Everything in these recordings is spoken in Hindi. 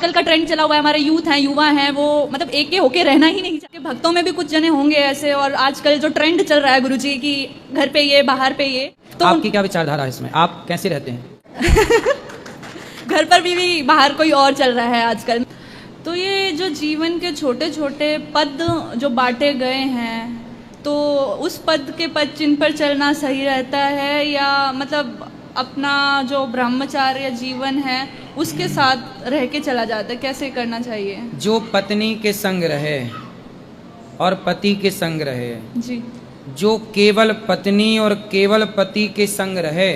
आजकल का ट्रेंड चला हुआ है, हमारे यूथ हैं, युवा हैं, वो मतलब एक के होके रहना ही नहीं चाहते। भक्तों में भी कुछ जने होंगे ऐसे, और आजकल जो ट्रेंड चल रहा है गुरुजी की घर पे ये बाहर पे ये, तो आपकी क्या विचारधारा है इसमें? आप कैसे रहते हैं? घर पर भी बाहर कोई और चल रहा है आजकल। तो ये जो जीवन के छोटे छोटे पद जो बांटे गए हैं, तो उस पद के पद चिन्ह पर चलना सही रहता है, या मतलब अपना जो ब्रह्मचार्य जीवन है उसके साथ रह के चला जाता है, कैसे करना चाहिए? जो पत्नी के संग रहे और पति के संग रहे, जी, जो केवल पत्नी और केवल पति के संग रहे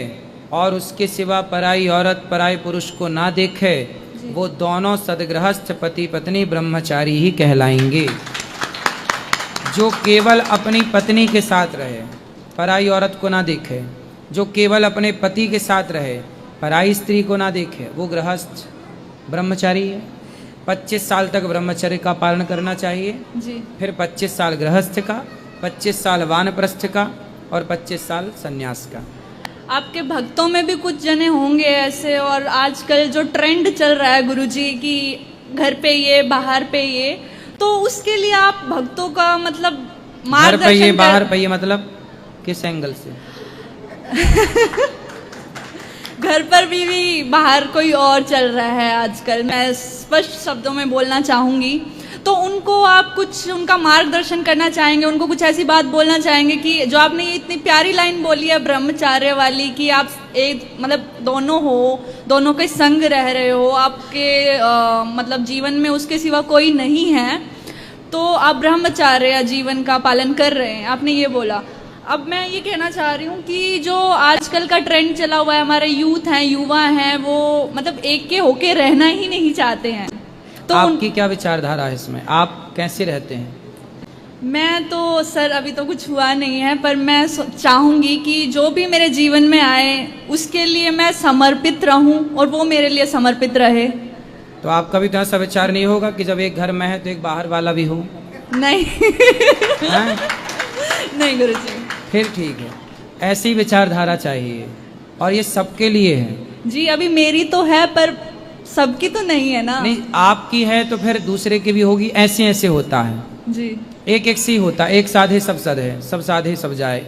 और उसके सिवा पराई औरत पराई पुरुष को ना देखे, वो दोनों सदगृहस्थ पति पत्नी ब्रह्मचारी ही कहलाएंगे। जो केवल अपनी पत्नी के साथ रहे, पराई औरत को ना देखे, जो केवल अपने पति के साथ रहे, पराई स्त्री को ना देखे, वो गृहस्थ ब्रह्मचारी है। 25 साल तक ब्रह्मचर्य का पालन करना चाहिए जी। फिर 25 साल गृहस्थ का, 25 साल वानप्रस्थ का और 25 साल संन्यास का। आपके भक्तों में भी कुछ जने होंगे ऐसे, और आजकल जो ट्रेंड चल रहा है गुरुजी की घर पे ये बाहर पे ये, तो उसके लिए आप भक्तों का मतलब घर पे ये बाहर पे ये मतलब किस एंगल से? घर पर भी बाहर कोई और चल रहा है आजकल, मैं स्पष्ट शब्दों में बोलना चाहूँगी। तो उनको आप कुछ उनका मार्गदर्शन करना चाहेंगे, उनको कुछ ऐसी बात बोलना चाहेंगे कि जो आपने ये इतनी प्यारी लाइन बोली है ब्रह्मचार्य वाली, कि आप एक मतलब दोनों हो, दोनों के संग रह रहे हो, आपके मतलब जीवन में उसके सिवा कोई नहीं है, तो आप ब्रह्मचार्य जीवन का पालन कर रहे हैं, आपने ये बोला। अब मैं ये कहना चाह रही हूँ कि जो आजकल का ट्रेंड चला हुआ है, हमारे यूथ हैं, युवा हैं, वो मतलब एक के होके रहना ही नहीं चाहते हैं। तो आपकी क्या विचारधारा है इसमें? आप कैसे रहते हैं? मैं तो सर अभी तो कुछ हुआ नहीं है, पर मैं चाहूँगी कि जो भी मेरे जीवन में आए उसके लिए मैं समर्पित रहूँ और वो मेरे लिए समर्पित रहे। तो आपका भी तो ऐसा विचार नहीं होगा कि जब एक घर में है तो एक बाहर वाला भी हो? नहीं। नहीं गुरुजी। फिर ठीक है, ऐसी विचारधारा चाहिए और ये सबके लिए है। जी, अभी मेरी तो है पर सबकी तो नहीं है ना। नहीं, आपकी है तो फिर दूसरे की भी होगी। ऐसे ऐसे होता है जी। एक एक सी होता है, एक साधे सब सद है, सब साधे सब जाए।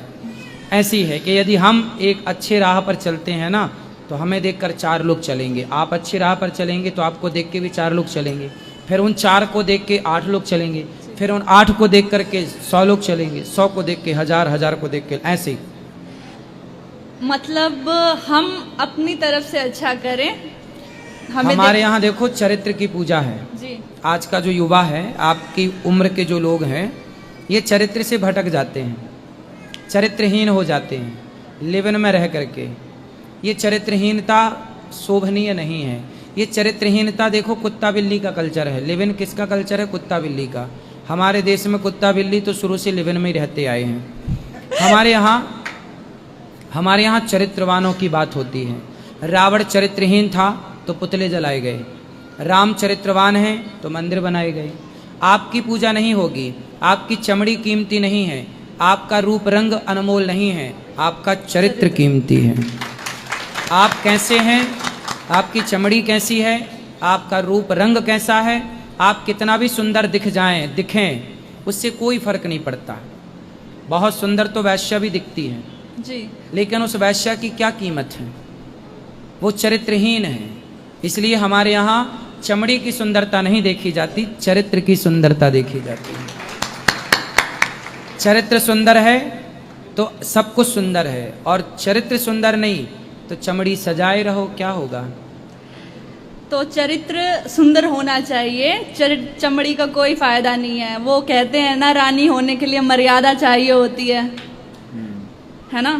ऐसी है कि यदि हम एक अच्छे राह पर चलते हैं ना, तो हमें देखकर 4 लोग चलेंगे। आप अच्छी राह पर चलेंगे तो आपको देख के भी 4 लोग चलेंगे, फिर उन 4 को देख के 8 लोग चलेंगे, फिर उन 8 को देख करके 100 लोग चलेंगे, 100 को देख के 1000, 1000 को देख के ऐसे ही। मतलब हम अपनी तरफ से अच्छा करें। हमारे यहाँ देखो चरित्र की पूजा है जी। आज का जो युवा है, आपकी उम्र के जो लोग हैं, ये चरित्र से भटक जाते हैं, चरित्रहीन हो जाते हैं लिव इन में रह करके। ये चरित्रहीनता शोभनीय नहीं है। ये चरित्रहीनता देखो कुत्ता बिल्ली का कल्चर है। लिव इन किसका कल्चर है? कुत्ता बिल्ली का। हमारे देश में कुत्ता बिल्ली तो शुरू से लिव इन में ही रहते आए हैं। हमारे यहाँ चरित्रवानों की बात होती है। रावण चरित्रहीन था तो पुतले जलाए गए, राम चरित्रवान है तो मंदिर बनाए गए। आपकी पूजा नहीं होगी, आपकी चमड़ी कीमती नहीं है, आपका रूप रंग अनमोल नहीं है, आपका चरित्र कीमती है। आप कैसे हैं, आपकी चमड़ी कैसी है, आपका रूप रंग कैसा है, आप कितना भी सुंदर दिखें, उससे कोई फर्क नहीं पड़ता। बहुत सुंदर तो वैश्या भी दिखती है जी, लेकिन उस वैश्या की क्या कीमत है? वो चरित्रहीन है। इसलिए हमारे यहाँ चमड़ी की सुंदरता नहीं देखी जाती, चरित्र की सुंदरता देखी जाती है। चरित्र सुंदर है तो सब कुछ सुंदर है, और चरित्र सुंदर नहीं तो चमड़ी सजाए रहो, क्या होगा? तो चरित्र सुंदर होना चाहिए, चमड़ी का कोई फायदा नहीं है। वो कहते हैं ना, रानी होने के लिए मर्यादा चाहिए होती है ना।